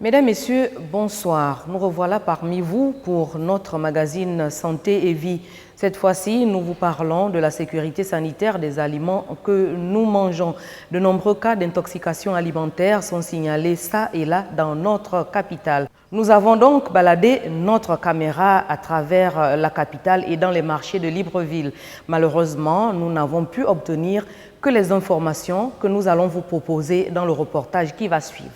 Mesdames, Messieurs, bonsoir. Nous revoilà parmi vous pour notre magazine Santé et Vie. Cette fois-ci, nous vous parlons de la sécurité sanitaire des aliments que nous mangeons. De nombreux cas d'intoxication alimentaire sont signalés ça et là dans notre capitale. Nous avons donc baladé notre caméra à travers la capitale et dans les marchés de Libreville. Malheureusement, nous n'avons pu obtenir que les informations que nous allons vous proposer dans le reportage qui va suivre.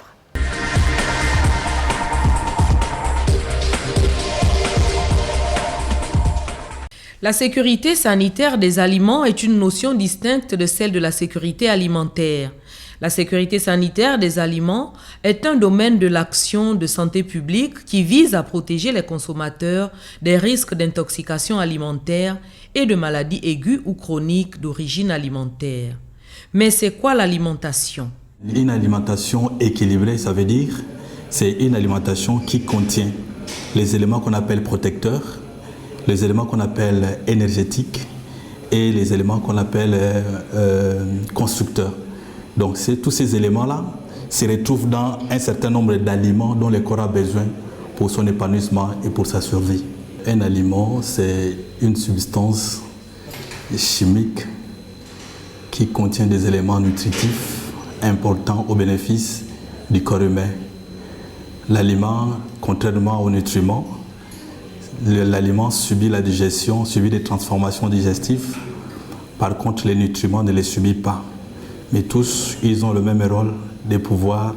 La sécurité sanitaire des aliments est une notion distincte de celle de la sécurité alimentaire. La sécurité sanitaire des aliments est un domaine de l'action de santé publique qui vise à protéger les consommateurs des risques d'intoxication alimentaire et de maladies aiguës ou chroniques d'origine alimentaire. Mais c'est quoi l'alimentation? Une alimentation équilibrée, ça veut dire c'est une alimentation qui contient les éléments qu'on appelle protecteurs, les éléments qu'on appelle énergétiques et les éléments qu'on appelle constructeurs. Donc tous ces éléments-là se retrouvent dans un certain nombre d'aliments dont le corps a besoin pour son épanouissement et pour sa survie. Un aliment, c'est une substance chimique qui contient des éléments nutritifs importants au bénéfice du corps humain. L'aliment, contrairement aux nutriments, l'aliment subit la digestion, subit des transformations digestives. Par contre, les nutriments ne les subissent pas. Mais tous, ils ont le même rôle de pouvoir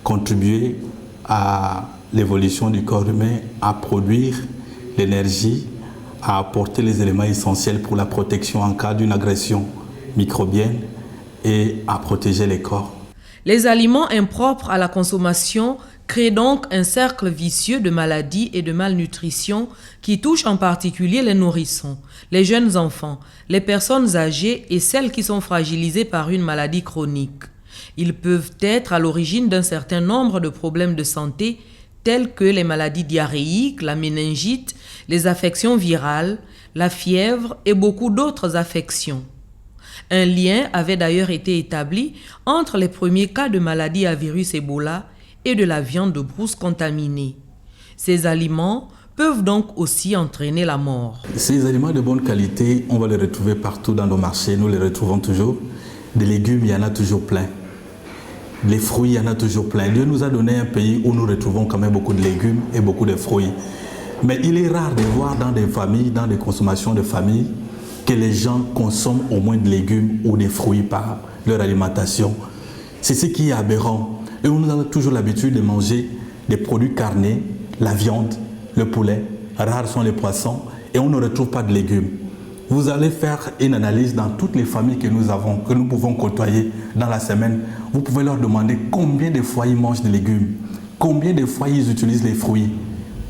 contribuer à l'évolution du corps humain, à produire l'énergie, à apporter les éléments essentiels pour la protection en cas d'une agression microbienne et à protéger les corps. Les aliments impropres à la consommation créent donc un cercle vicieux de maladies et de malnutrition qui touche en particulier les nourrissons, les jeunes enfants, les personnes âgées et celles qui sont fragilisées par une maladie chronique. Ils peuvent être à l'origine d'un certain nombre de problèmes de santé tels que les maladies diarrhéiques, la méningite, les affections virales, la fièvre et beaucoup d'autres affections. Un lien avait d'ailleurs été établi entre les premiers cas de maladie à virus Ebola et de la viande de brousse contaminée. Ces aliments peuvent donc aussi entraîner la mort. Ces aliments de bonne qualité, on va les retrouver partout dans nos marchés, nous les retrouvons toujours. Des légumes, il y en a toujours plein. Les fruits, il y en a toujours plein. Dieu nous a donné un pays où nous retrouvons quand même beaucoup de légumes et beaucoup de fruits. Mais il est rare de voir dans des familles, dans des consommations de famille, que les gens consomment au moins des légumes ou des fruits par leur alimentation. C'est ce qui est aberrant. Et on a toujours l'habitude de manger des produits carnés, la viande, le poulet, rares sont les poissons et on ne retrouve pas de légumes. Vous allez faire une analyse dans toutes les familles que nous avons, que nous pouvons côtoyer dans la semaine. Vous pouvez leur demander combien de fois ils mangent des légumes, combien de fois ils utilisent les fruits.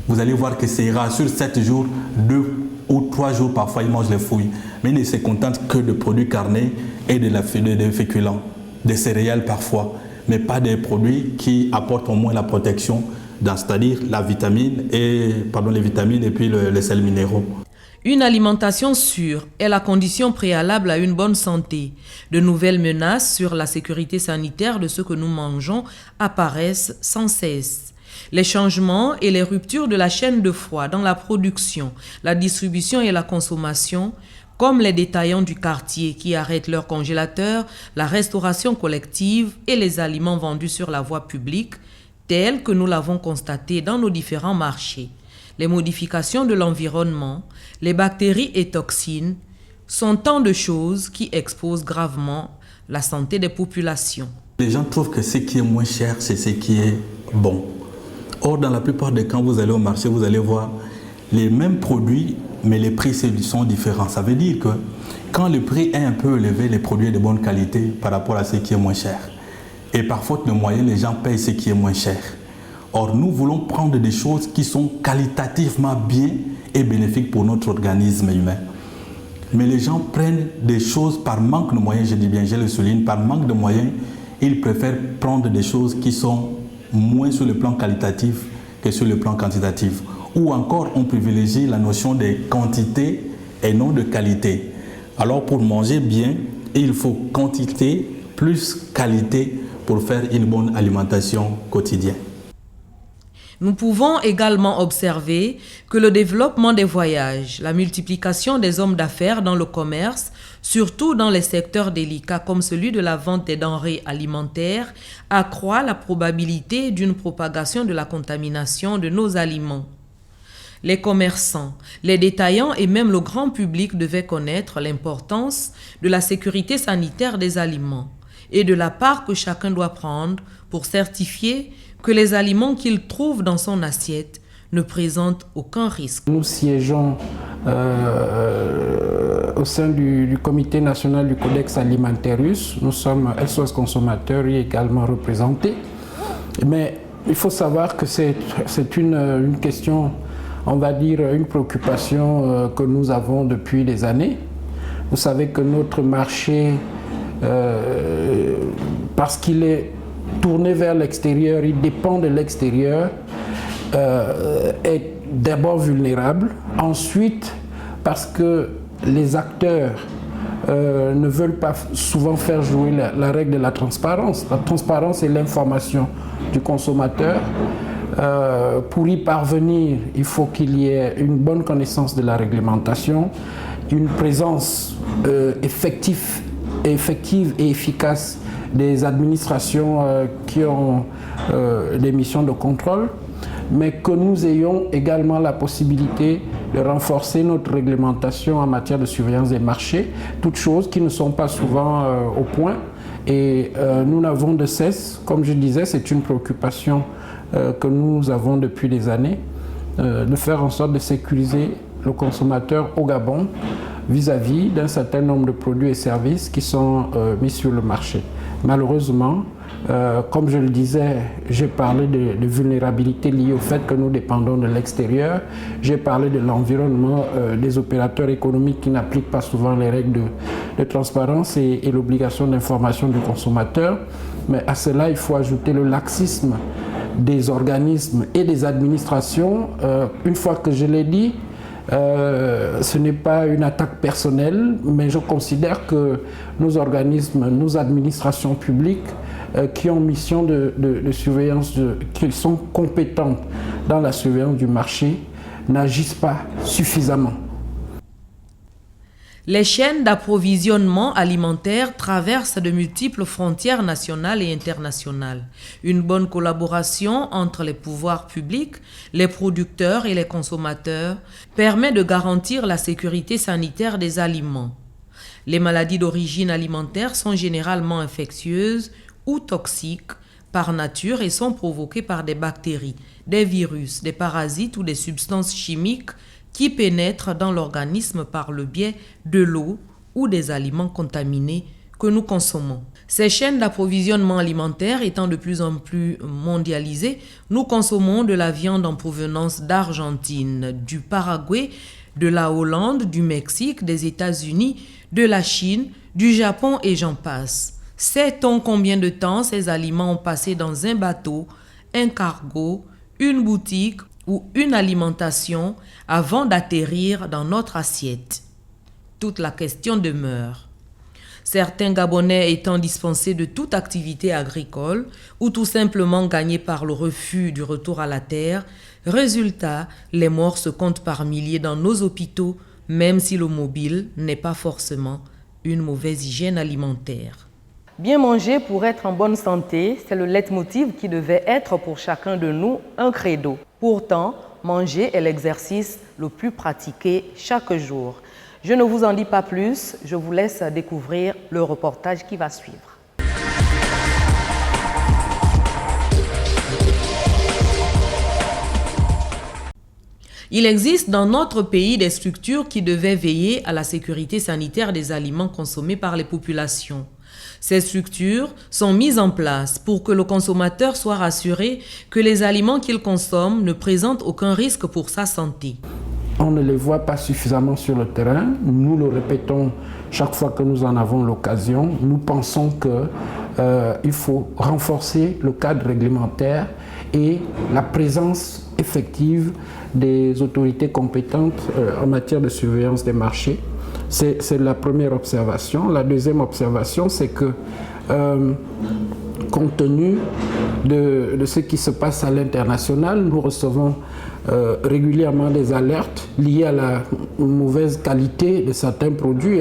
Vous allez voir que c'est rare. Sur 7 jours, 2 ou 3 jours parfois ils mangent les fruits. Mais ils ne se contentent que de produits carnés et des féculents, des céréales parfois, mais pas des produits qui apportent au moins la protection, c'est-à-dire les vitamines et puis les sels minéraux. Une alimentation sûre est la condition préalable à une bonne santé. De nouvelles menaces sur la sécurité sanitaire de ce que nous mangeons apparaissent sans cesse. Les changements et les ruptures de la chaîne de froid dans la production, la distribution et la consommation, comme les détaillants du quartier qui arrêtent leurs congélateurs, la restauration collective et les aliments vendus sur la voie publique, tels que nous l'avons constaté dans nos différents marchés. Les modifications de l'environnement, les bactéries et toxines sont tant de choses qui exposent gravement la santé des populations. Les gens trouvent que ce qui est moins cher, c'est ce qui est bon. Or, dans la plupart des cas, vous allez au marché, vous allez voir les mêmes produits, mais les prix sont différents. Ça veut dire que quand le prix est un peu élevé, les produits de bonne qualité par rapport à ce qui est moins cher. Et par faute de moyens, les gens payent ce qui est moins cher. Or, nous voulons prendre des choses qui sont qualitativement bien et bénéfiques pour notre organisme humain. Mais les gens prennent des choses par manque de moyens, je dis bien, je le souligne, par manque de moyens, ils préfèrent prendre des choses qui sont moins sur le plan qualitatif que sur le plan quantitatif. Ou encore, on privilégie la notion de quantité et non de qualité. Alors, pour manger bien, il faut quantité plus qualité pour faire une bonne alimentation quotidienne. Nous pouvons également observer que le développement des voyages, la multiplication des hommes d'affaires dans le commerce, surtout dans les secteurs délicats comme celui de la vente des denrées alimentaires, accroît la probabilité d'une propagation de la contamination de nos aliments. Les commerçants, les détaillants et même le grand public devaient connaître l'importance de la sécurité sanitaire des aliments et de la part que chacun doit prendre pour certifier que les aliments qu'il trouve dans son assiette ne présentent aucun risque. Nous siégeons au sein du Comité national du Codex Alimentarius. Nous sommes SOS consommateurs et également représentés. Mais il faut savoir que c'est une question, on va dire une préoccupation que nous avons depuis des années. Vous savez que notre marché, parce qu'il est tourné vers l'extérieur, il dépend de l'extérieur, est d'abord vulnérable. Ensuite, parce que les acteurs ne veulent pas souvent faire jouer la règle de la transparence. La transparence est l'information du consommateur. Pour y parvenir, il faut qu'il y ait une bonne connaissance de la réglementation, une présence effective et efficace des administrations qui ont des missions de contrôle, mais que nous ayons également la possibilité de renforcer notre réglementation en matière de surveillance des marchés, toutes choses qui ne sont pas souvent au point. Et nous n'avons de cesse, comme je disais, c'est une préoccupation que nous avons depuis des années, de faire en sorte de sécuriser le consommateur au Gabon vis-à-vis d'un certain nombre de produits et services qui sont mis sur le marché. Malheureusement, comme je le disais, j'ai parlé de vulnérabilité liée au fait que nous dépendons de l'extérieur. J'ai parlé de l'environnement des opérateurs économiques qui n'appliquent pas souvent les règles de transparence et l'obligation d'information du consommateur. Mais à cela, il faut ajouter le laxisme des organismes et des administrations. Une fois que je l'ai dit, ce n'est pas une attaque personnelle, mais je considère que nos organismes, nos administrations publiques qui ont mission de surveillance, qui sont compétentes dans la surveillance du marché, n'agissent pas suffisamment. Les chaînes d'approvisionnement alimentaire traversent de multiples frontières nationales et internationales. Une bonne collaboration entre les pouvoirs publics, les producteurs et les consommateurs permet de garantir la sécurité sanitaire des aliments. Les maladies d'origine alimentaire sont généralement infectieuses ou toxiques par nature et sont provoquées par des bactéries, des virus, des parasites ou des substances chimiques qui pénètrent dans l'organisme par le biais de l'eau ou des aliments contaminés que nous consommons. Ces chaînes d'approvisionnement alimentaire étant de plus en plus mondialisées, nous consommons de la viande en provenance d'Argentine, du Paraguay, de la Hollande, du Mexique, des États-Unis, de la Chine, du Japon et j'en passe. Sait-on combien de temps ces aliments ont passé dans un bateau, un cargo, une boutique ou une alimentation avant d'atterrir dans notre assiette? Toute la question demeure. Certains Gabonais étant dispensés de toute activité agricole ou tout simplement gagnés par le refus du retour à la terre, résultat, les morts se comptent par milliers dans nos hôpitaux, même si le mobile n'est pas forcément une mauvaise hygiène alimentaire. Bien manger pour être en bonne santé, c'est le leitmotiv qui devait être pour chacun de nous un credo. Pourtant, manger est l'exercice le plus pratiqué chaque jour. Je ne vous en dis pas plus, je vous laisse découvrir le reportage qui va suivre. Il existe dans notre pays des structures qui devaient veiller à la sécurité sanitaire des aliments consommés par les populations. Ces structures sont mises en place pour que le consommateur soit rassuré que les aliments qu'il consomme ne présentent aucun risque pour sa santé. On ne les voit pas suffisamment sur le terrain. Nous le répétons chaque fois que nous en avons l'occasion. Nous pensons qu'il faut renforcer le cadre réglementaire et la présence effective des autorités compétentes en matière de surveillance des marchés. C'est la première observation. La deuxième observation, c'est que compte tenu de ce qui se passe à l'international, nous recevons régulièrement des alertes liées à la mauvaise qualité de certains produits,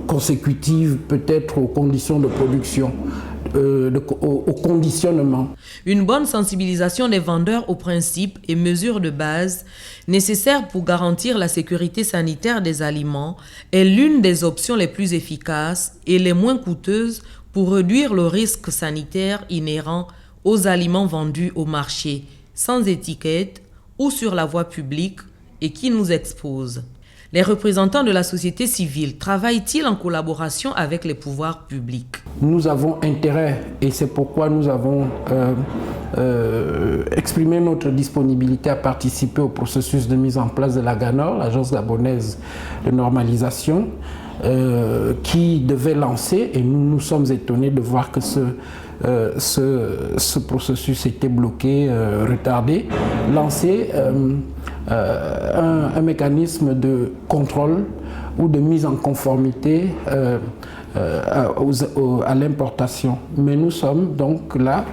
consécutives peut-être aux conditions de production, au conditionnement. Une bonne sensibilisation des vendeurs aux principes et mesures de base nécessaires pour garantir la sécurité sanitaire des aliments est l'une des options les plus efficaces et les moins coûteuses pour réduire le risque sanitaire inhérent aux aliments vendus au marché, sans étiquette ou sur la voie publique et qui nous exposent. Les représentants de la société civile travaillent-ils en collaboration avec les pouvoirs publics? Nous avons intérêt, et c'est pourquoi nous avons exprimé notre disponibilité à participer au processus de mise en place de l'AGANOR, l'Agence gabonaise de normalisation, qui devait lancer, et nous sommes étonnés de voir que ce processus était bloqué, retardé, lancer un mécanisme de contrôle ou de mise en conformité à l'importation. Mais nous sommes donc là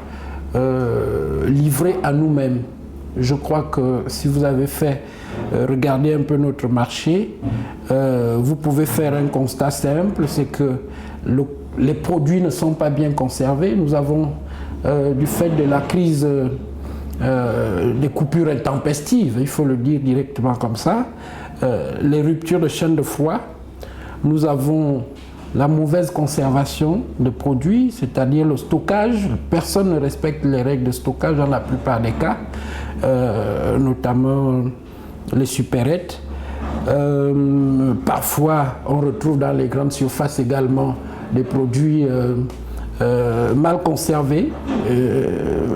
livrés à nous-mêmes. Je crois que si vous avez fait regarder un peu notre marché, vous pouvez faire un constat simple, c'est que les produits ne sont pas bien conservés. Nous avons, du fait de la crise des coupures intempestives, il faut le dire directement comme ça, les ruptures de chaîne de froid, nous avons la mauvaise conservation de produits, c'est-à-dire le stockage. Personne ne respecte les règles de stockage dans la plupart des cas, notamment les supérettes. Parfois, on retrouve dans les grandes surfaces également des produits mal conservés,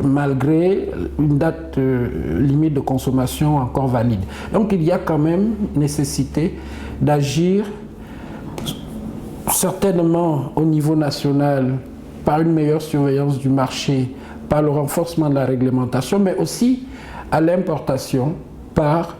malgré une date limite de consommation encore valide. Donc il y a quand même nécessité d'agir certainement au niveau national par une meilleure surveillance du marché, par le renforcement de la réglementation, mais aussi à l'importation par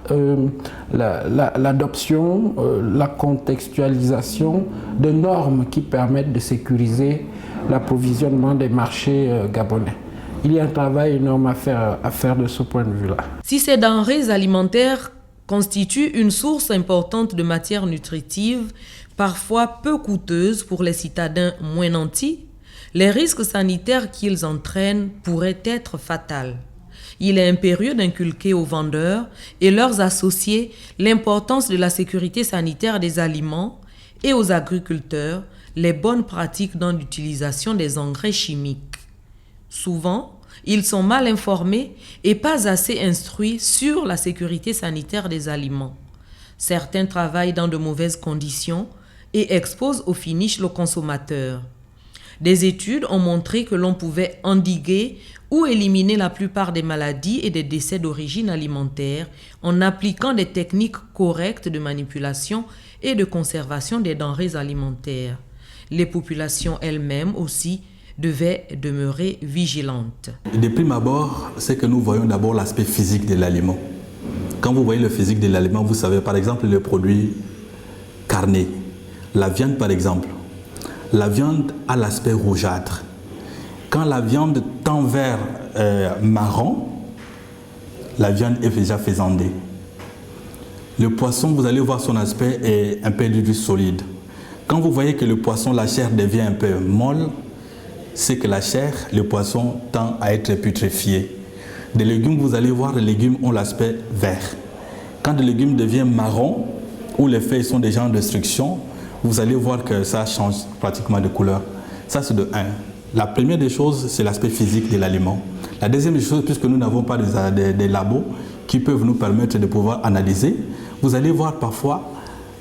l'adoption, la contextualisation de normes qui permettent de sécuriser l'approvisionnement des marchés gabonais. Il y a un travail énorme à faire de ce point de vue-là. Si ces denrées alimentaires constituent une source importante de matières nutritives, parfois peu coûteuses pour les citadins moins nantis, les risques sanitaires qu'ils entraînent pourraient être fatals. Il est impérieux d'inculquer aux vendeurs et leurs associés l'importance de la sécurité sanitaire des aliments et aux agriculteurs les bonnes pratiques dans l'utilisation des engrais chimiques. Souvent, ils sont mal informés et pas assez instruits sur la sécurité sanitaire des aliments. Certains travaillent dans de mauvaises conditions et exposent au finish le consommateur. Des études ont montré que l'on pouvait endiguer ou éliminer la plupart des maladies et des décès d'origine alimentaire en appliquant des techniques correctes de manipulation et de conservation des denrées alimentaires. Les populations elles-mêmes aussi devaient demeurer vigilantes. De prime abord, c'est que nous voyons d'abord l'aspect physique de l'aliment. Quand vous voyez le physique de l'aliment, vous savez par exemple le produit carné. La viande par exemple. La viande a l'aspect rougeâtre. Quand la viande tend vers marron, la viande est déjà faisandée. Le poisson, vous allez voir son aspect est un peu du solide. Quand vous voyez que le poisson, la chair devient un peu molle, c'est que la chair, le poisson tend à être putréfié. Des légumes, vous allez voir, les légumes ont l'aspect vert. Quand le légume devient marron, ou les feuilles sont déjà en destruction, vous allez voir que ça change pratiquement de couleur. Ça, c'est de 1. La première des choses, c'est l'aspect physique de l'aliment. La deuxième des choses, puisque nous n'avons pas des labos qui peuvent nous permettre de pouvoir analyser, vous allez voir parfois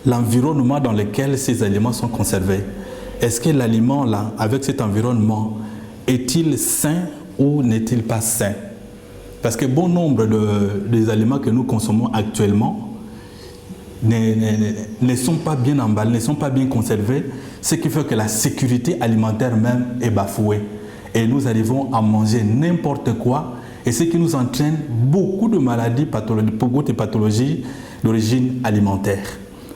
l'environnement dans lequel ces aliments sont conservés. Est-ce que l'aliment, là, avec cet environnement, est-il sain ou n'est-il pas sain? Parce que bon nombre des aliments que nous consommons actuellement ne sont pas bien emballés, ne sont pas bien conservés, ce qui fait que la sécurité alimentaire même est bafouée. Et nous arrivons à manger n'importe quoi, et ce qui nous entraîne beaucoup de maladies, beaucoup de pathologies d'origine alimentaire.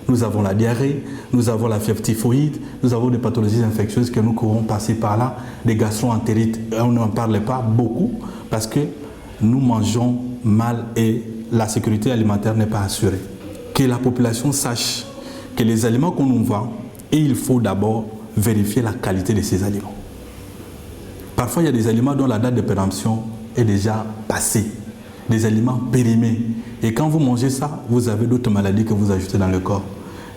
Nous avons la diarrhée, nous avons la fièvre typhoïde, nous avons des pathologies infectieuses que nous courons passer par là, des gastro-entérites, on n'en parle pas beaucoup parce que nous mangeons mal et la sécurité alimentaire n'est pas assurée. Que la population sache que les aliments qu'on nous vend, et il faut d'abord vérifier la qualité de ces aliments. Parfois, il y a des aliments dont la date de péremption est déjà passée, des aliments périmés. Et quand vous mangez ça, vous avez d'autres maladies que vous ajoutez dans le corps.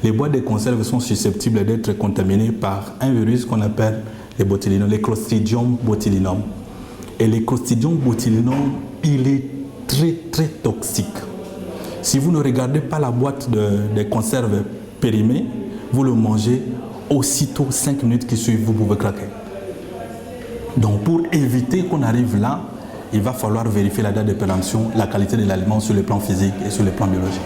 Les boîtes de conserve sont susceptibles d'être contaminées par un virus qu'on appelle les botulinum, les Clostridium botulinum. Et les Clostridium botulinum, il est très toxique. Si vous ne regardez pas la boîte de conserve périmée, vous le mangez, aussitôt 5 minutes qui suivent, vous pouvez craquer. Donc pour éviter qu'on arrive là, il va falloir vérifier la date de péremption, la qualité de l'aliment sur le plan physique et sur le plan biologique.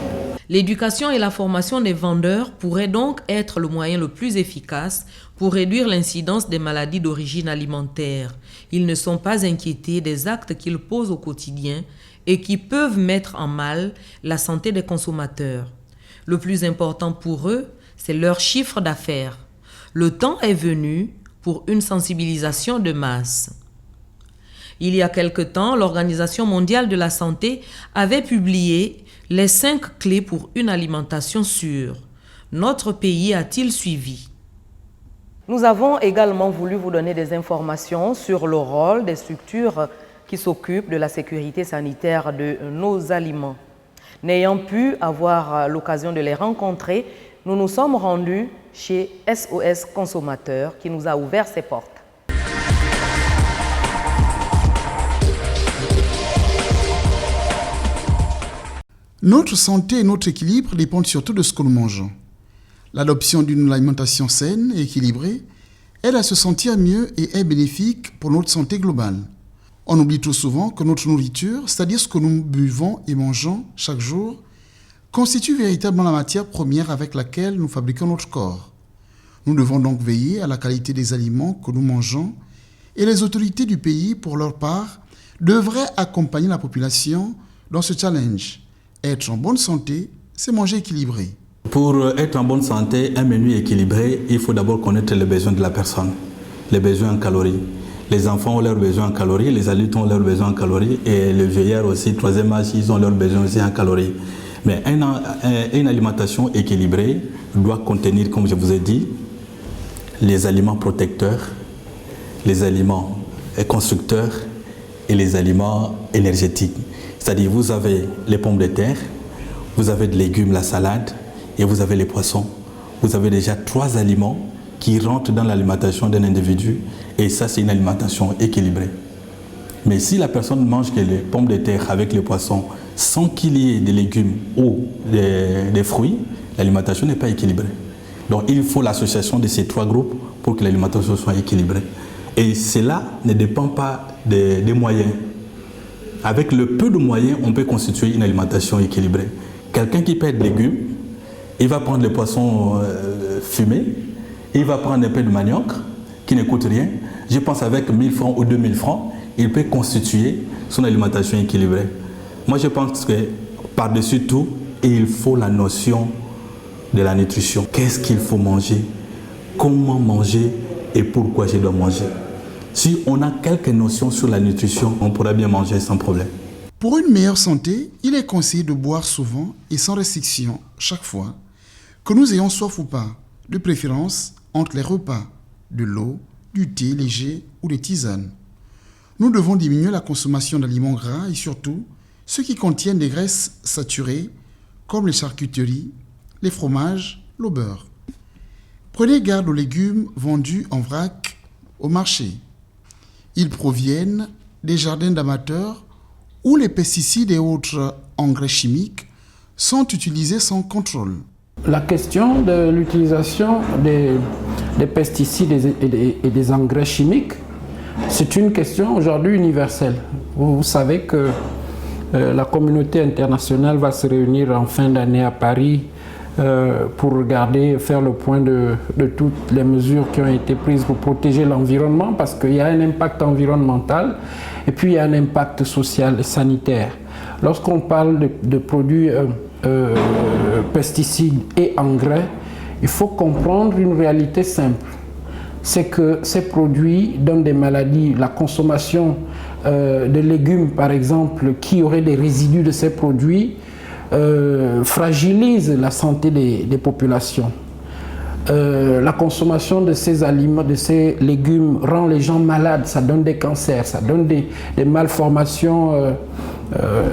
L'éducation et la formation des vendeurs pourraient donc être le moyen le plus efficace pour réduire l'incidence des maladies d'origine alimentaire. Ils ne sont pas inquiétés des actes qu'ils posent au quotidien et qui peuvent mettre en mal la santé des consommateurs. Le plus important pour eux, c'est leur chiffre d'affaires. Le temps est venu pour une sensibilisation de masse. Il y a quelque temps, l'Organisation mondiale de la santé avait publié les 5 clés pour une alimentation sûre. Notre pays a-t-il suivi? Nous avons également voulu vous donner des informations sur le rôle des structures qui s'occupent de la sécurité sanitaire de nos aliments. N'ayant pu avoir l'occasion de les rencontrer, nous nous sommes rendus chez SOS Consommateurs qui nous a ouvert ses portes. Notre santé et notre équilibre dépendent surtout de ce que nous mangeons. L'adoption d'une alimentation saine et équilibrée aide à se sentir mieux et est bénéfique pour notre santé globale. On oublie trop souvent que notre nourriture, c'est-à-dire ce que nous buvons et mangeons chaque jour, constitue véritablement la matière première avec laquelle nous fabriquons notre corps. Nous devons donc veiller à la qualité des aliments que nous mangeons et les autorités du pays, pour leur part, devraient accompagner la population dans ce challenge. Être en bonne santé, c'est manger équilibré. Pour être en bonne santé, un menu équilibré, il faut d'abord connaître les besoins de la personne, les besoins en calories. Les enfants ont leurs besoins en calories, les adultes ont leurs besoins en calories et les vieillards aussi, troisième âge, ils ont leurs besoins aussi en calories. Mais une alimentation équilibrée doit contenir, comme je vous ai dit, les aliments protecteurs, les aliments constructeurs et les aliments énergétiques. C'est-à-dire, vous avez les pommes de terre, vous avez des légumes, la salade, et vous avez les poissons. Vous avez déjà 3 aliments qui rentrent dans l'alimentation d'un individu, et ça, c'est une alimentation équilibrée. Mais si la personne mange que les pommes de terre avec les poissons, sans qu'il y ait des légumes ou des fruits, l'alimentation n'est pas équilibrée. Donc, il faut l'association de ces 3 groupes pour que l'alimentation soit équilibrée. Et cela ne dépend pas des moyens. Avec le peu de moyens, on peut constituer une alimentation équilibrée. Quelqu'un qui perd des légumes, il va prendre les poissons fumés, il va prendre un peu de manioc qui ne coûte rien. Je pense avec 1000 francs ou 2000 francs, il peut constituer son alimentation équilibrée. Moi, je pense que par-dessus tout, il faut la notion de la nutrition. Qu'est-ce qu'il faut manger? Comment manger? Et pourquoi je dois manger? Si on a quelques notions sur la nutrition, on pourra bien manger sans problème. Pour une meilleure santé, il est conseillé de boire souvent et sans restriction chaque fois, que nous ayons soif ou pas, de préférence entre les repas, de l'eau, du thé léger ou des tisanes. Nous devons diminuer la consommation d'aliments gras et surtout ceux qui contiennent des graisses saturées comme les charcuteries, les fromages, le beurre. Prenez garde aux légumes vendus en vrac au marché. Ils proviennent des jardins d'amateurs où les pesticides et autres engrais chimiques sont utilisés sans contrôle. La question de l'utilisation des pesticides et des engrais chimiques, c'est une question aujourd'hui universelle. Vous savez que la communauté internationale va se réunir en fin d'année à Paris pour regarder, faire le point de toutes les mesures qui ont été prises pour protéger l'environnement, parce qu'il y a un impact environnemental et puis il y a un impact social et sanitaire. lorsqu'on parle de produits pesticides et engrais, il faut comprendre une réalité simple. C'est que ces produits donnent des maladies. La consommation de légumes, par exemple, qui auraient des résidus de ces produits, fragilise la santé des populations. La consommation de ces aliments, de ces légumes, rend les gens malades, ça donne des cancers, ça donne des malformations,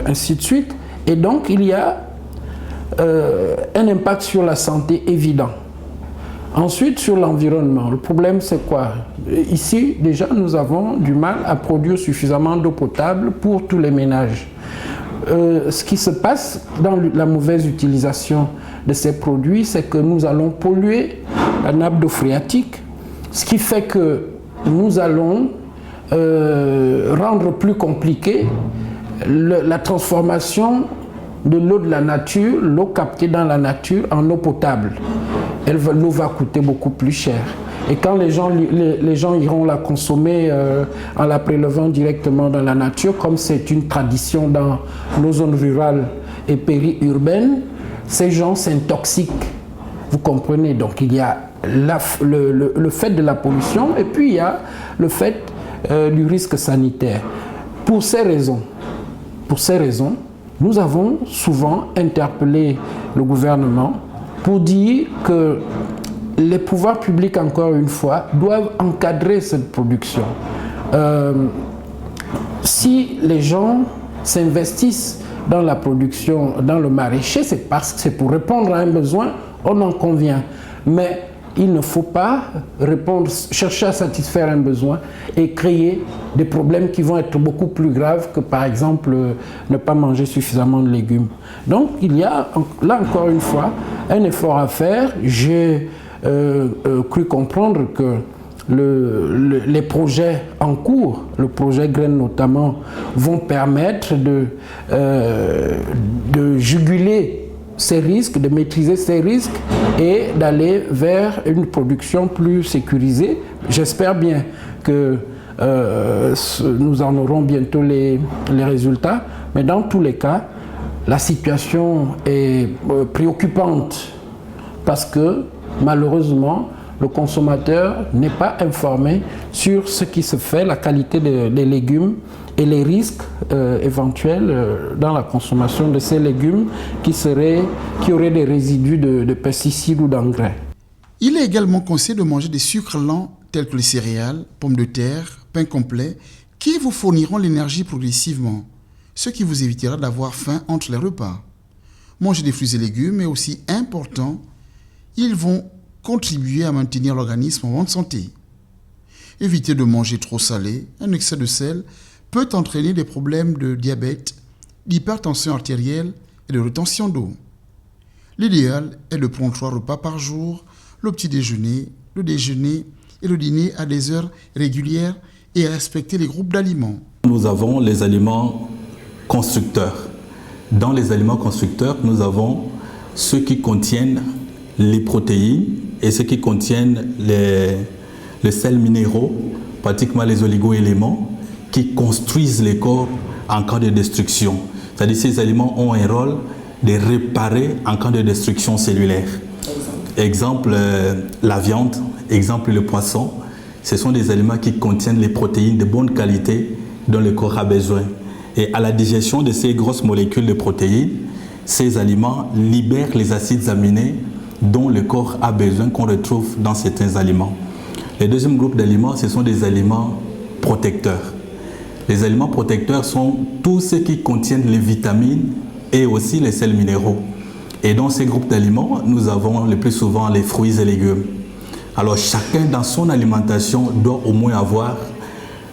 ainsi de suite. Et donc, il y a un impact sur la santé évident. Ensuite, sur l'environnement, le problème c'est quoi? Ici, déjà, nous avons du mal à produire suffisamment d'eau potable pour tous les ménages. Ce qui se passe dans la mauvaise utilisation de ces produits, c'est que nous allons polluer la nappe d'eau phréatique, ce qui fait que nous allons rendre plus compliqué la transformation de l'eau de la nature, l'eau captée dans la nature, en eau potable. L'eau va coûter beaucoup plus cher. Et quand les gens iront la consommer en la prélevant directement dans la nature, comme c'est une tradition dans nos zones rurales et périurbaines, ces gens s'intoxiquent. Vous comprenez? Donc il y a le fait de la pollution et puis il y a le fait du risque sanitaire. Pour ces raisons, nous avons souvent interpellé le gouvernement pour dire que les pouvoirs publics, encore une fois, doivent encadrer cette production. Si les gens s'investissent dans la production, dans le maraîcher, c'est parce que c'est pour répondre à un besoin, on en convient. Mais il ne faut pas chercher à satisfaire un besoin et créer des problèmes qui vont être beaucoup plus graves que, par exemple, ne pas manger suffisamment de légumes. Donc, il y a, là encore une fois, un effort à faire. J'ai cru comprendre que les projets en cours, le projet Graines notamment, vont permettre de juguler ces risques, de maîtriser ces risques et d'aller vers une production plus sécurisée. J'espère bien que nous en aurons bientôt les résultats, mais dans tous les cas, la situation est préoccupante parce que malheureusement, le consommateur n'est pas informé sur ce qui se fait, la qualité des légumes et les risques éventuels dans la consommation de ces légumes qui auraient des résidus de pesticides ou d'engrais. Il est également conseillé de manger des sucres lents tels que les céréales, pommes de terre, pain complet, qui vous fourniront l'énergie progressivement, ce qui vous évitera d'avoir faim entre les repas. Manger des fruits et légumes est aussi important. Ils vont contribuer à maintenir l'organisme en bonne santé. Évitez de manger trop salé. Un excès de sel peut entraîner des problèmes de diabète, d'hypertension artérielle et de rétention d'eau. L'idéal est de prendre 3 repas par jour, le petit déjeuner, le déjeuner et le dîner à des heures régulières et respecter les groupes d'aliments. Nous avons les aliments constructeurs. Dans les aliments constructeurs, nous avons ceux qui contiennent les protéines et ceux qui contiennent les sels minéraux, pratiquement les oligo-éléments, qui construisent les corps en cas de destruction. C'est-à-dire que ces aliments ont un rôle de réparer en cas de destruction cellulaire. Exemple, la viande, exemple le poisson, ce sont des aliments qui contiennent les protéines de bonne qualité dont le corps a besoin. Et à la digestion de ces grosses molécules de protéines, ces aliments libèrent les acides aminés dont le corps a besoin, qu'on retrouve dans certains aliments. Le deuxième groupe d'aliments, ce sont des aliments protecteurs. Les aliments protecteurs sont tous ceux qui contiennent les vitamines et aussi les sels minéraux. Et dans ces groupes d'aliments, nous avons le plus souvent les fruits et légumes. Alors chacun dans son alimentation doit au moins avoir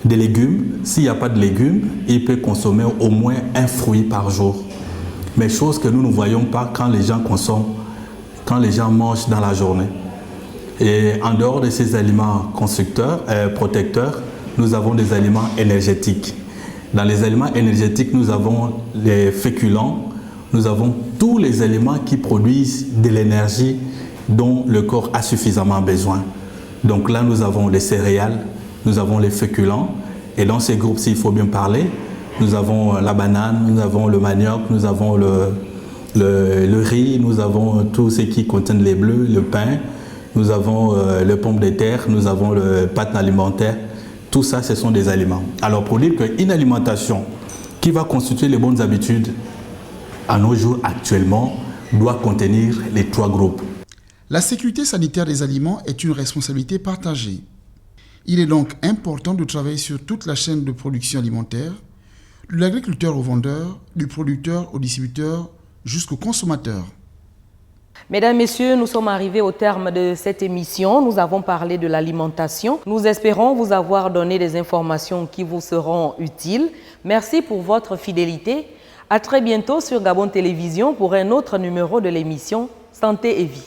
des légumes. S'il n'y a pas de légumes, il peut consommer au moins un fruit par jour. Mais chose que nous ne voyons pas quand les gens consomment, quand les gens mangent dans la journée. Et en dehors de ces aliments protecteurs, nous avons des aliments énergétiques. Dans les aliments énergétiques, nous avons les féculents, nous avons tous les aliments qui produisent de l'énergie dont le corps a suffisamment besoin. Donc là, nous avons les céréales, nous avons les féculents, et dans ces groupes, s'il faut bien parler, nous avons la banane, nous avons le manioc, nous avons le riz, nous avons tout ce qui contient les bleus, le pain, nous avons les pommes de terre, nous avons le pâte alimentaire. Tout ça, ce sont des aliments. Alors pour dire qu'une alimentation qui va constituer les bonnes habitudes à nos jours actuellement doit contenir les 3 groupes. La sécurité sanitaire des aliments est une responsabilité partagée. Il est donc important de travailler sur toute la chaîne de production alimentaire, de l'agriculteur au vendeur, du producteur au distributeur jusqu'au consommateur. Mesdames, Messieurs, nous sommes arrivés au terme de cette émission. Nous avons parlé de l'alimentation. Nous espérons vous avoir donné des informations qui vous seront utiles. Merci pour votre fidélité. À très bientôt sur Gabon Télévision pour un autre numéro de l'émission Santé et Vie.